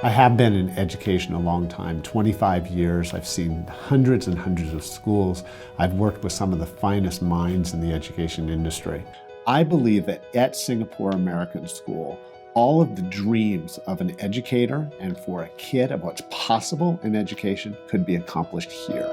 I have been in education a long time, 25 years. I've seen hundreds and hundreds of schools. I've worked with some of the finest minds in the education industry. I believe that at Singapore American School, all of the dreams of an educator and for a kid of what's possible in education could be accomplished here.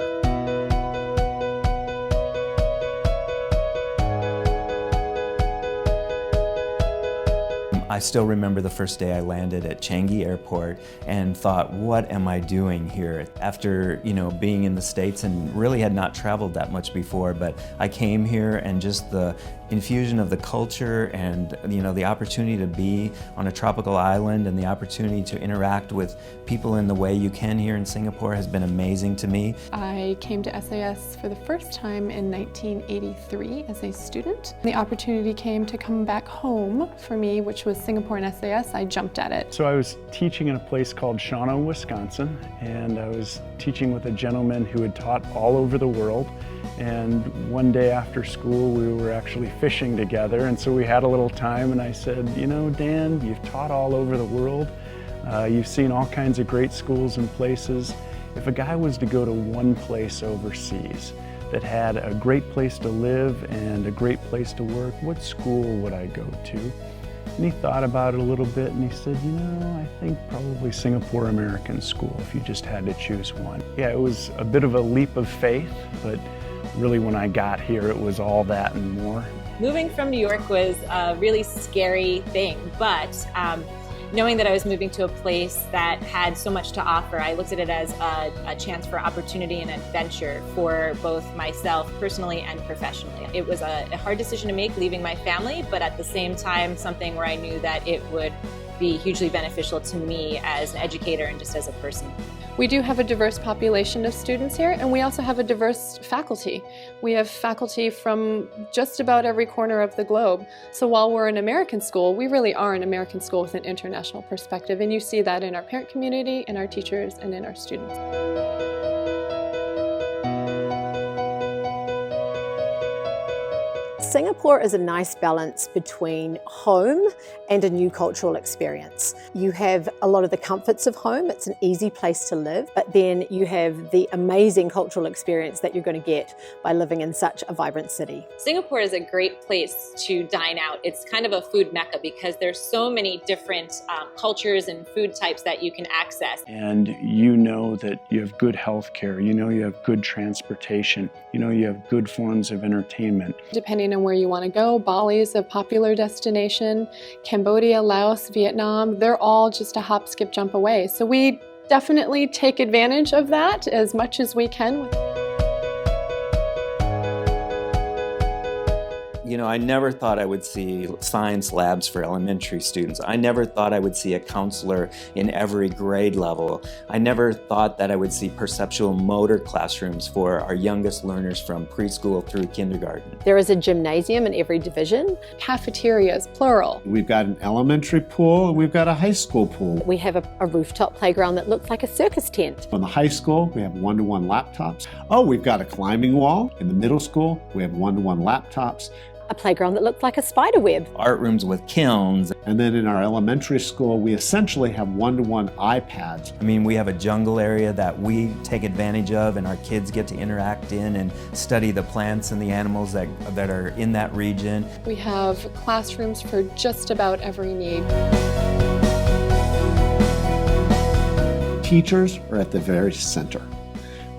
I still remember the first day I landed at Changi Airport and thought, what am I doing here? After, being in the States and really had not traveled that much before, but I came here and just the infusion of the culture and, the opportunity to be on a tropical island and the opportunity to interact with people in the way you can here in Singapore has been amazing to me. I came to SAS for the first time in 1983 as a student. The opportunity came to come back home for me, which was Singapore and SAS. I jumped at it. So I was teaching in a place called Shawano, Wisconsin, and I was teaching with a gentleman who had taught all over the world. And one day after school, we were actually fishing together, and so we had a little time, and I said, Dan, you've taught all over the world. You've seen all kinds of great schools and places. If a guy was to go to one place overseas that had a great place to live and a great place to work, what school would I go to? And he thought about it a little bit and he said, I think probably Singapore American School if you just had to choose one. Yeah, it was a bit of a leap of faith, but really when I got here, it was all that and more. Moving from New York was a really scary thing, but knowing that I was moving to a place that had so much to offer, I looked at it as a chance for opportunity and adventure for both myself personally and professionally. It was a hard decision to make, leaving my family, but at the same time, something where I knew that it would be hugely beneficial to me as an educator and just as a person. We do have a diverse population of students here, and we also have a diverse faculty. We have faculty from just about every corner of the globe. So while we're an American school, we really are an American school with an international perspective, and you see that in our parent community, in our teachers, and in our students. Singapore is a nice balance between home and a new cultural experience. You have a lot of the comforts of home, it's an easy place to live, but then you have the amazing cultural experience that you're going to get by living in such a vibrant city. Singapore is a great place to dine out. It's kind of a food mecca because there's so many different cultures and food types that you can access. And you know that you have good health care, you have good transportation, you have good forms of entertainment. Depending on where you want to go, Bali is a popular destination. Cambodia, Laos, Vietnam, they're all just a hop, skip, jump away. So we definitely take advantage of that as much as we can. I never thought I would see science labs for elementary students. I never thought I would see a counselor in every grade level. I never thought that I would see perceptual motor classrooms for our youngest learners from preschool through kindergarten. There is a gymnasium in every division. Cafeterias, plural. We've got an elementary pool and we've got a high school pool. We have a rooftop playground that looks like a circus tent. In the high school, we have one-to-one laptops. Oh, we've got a climbing wall. In the middle school, we have one-to-one laptops. A playground that looked like a spider web. Art rooms with kilns. And then in our elementary school, we essentially have one-to-one iPads. We have a jungle area that we take advantage of and our kids get to interact in and study the plants and the animals that are in that region. We have classrooms for just about every need. Teachers are at the very center.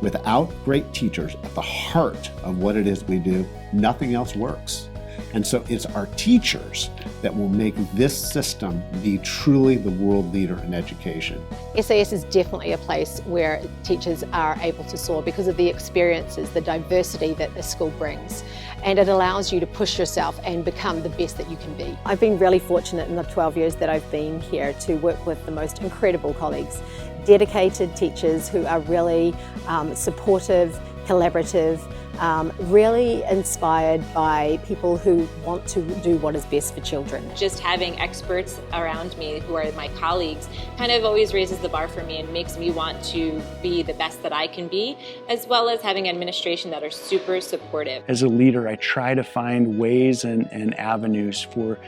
Without great teachers at the heart of what it is we do, nothing else works. And so it's our teachers that will make this system be truly the world leader in education. SAS is definitely a place where teachers are able to soar because of the experiences, the diversity that the school brings. And it allows you to push yourself and become the best that you can be. I've been really fortunate in the 12 years that I've been here to work with the most incredible colleagues, dedicated teachers who are really supportive, collaborative, really inspired by people who want to do what is best for children. Just having experts around me who are my colleagues kind of always raises the bar for me and makes me want to be the best that I can be, as well as having administration that are super supportive. As a leader, I try to find ways and avenues for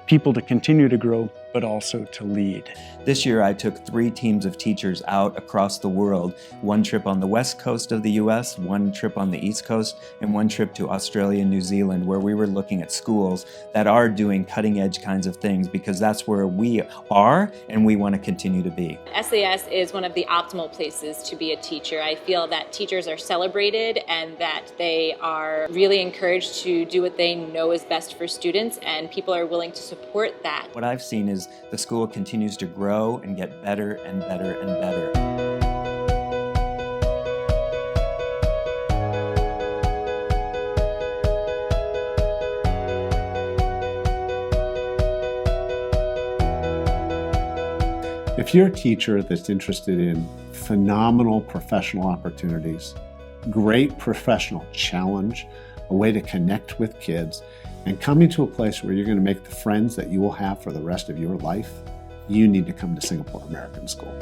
people to continue to grow but also to lead. This year I took 3 teams of teachers out across the world, one trip on the west coast of the US, one trip on the east coast, and one trip to Australia and New Zealand, where we were looking at schools that are doing cutting edge kinds of things, because that's where we are and we want to continue to be. SAS is one of the optimal places to be a teacher. I feel that teachers are celebrated and that they are really encouraged to do what they know is best for students, and people are willing to support that. What I've seen is the school continues to grow and get better and better and better. If you're a teacher that's interested in phenomenal professional opportunities, great professional challenge, a way to connect with kids, and coming to a place where you're going to make the friends that you will have for the rest of your life, you need to come to Singapore American School.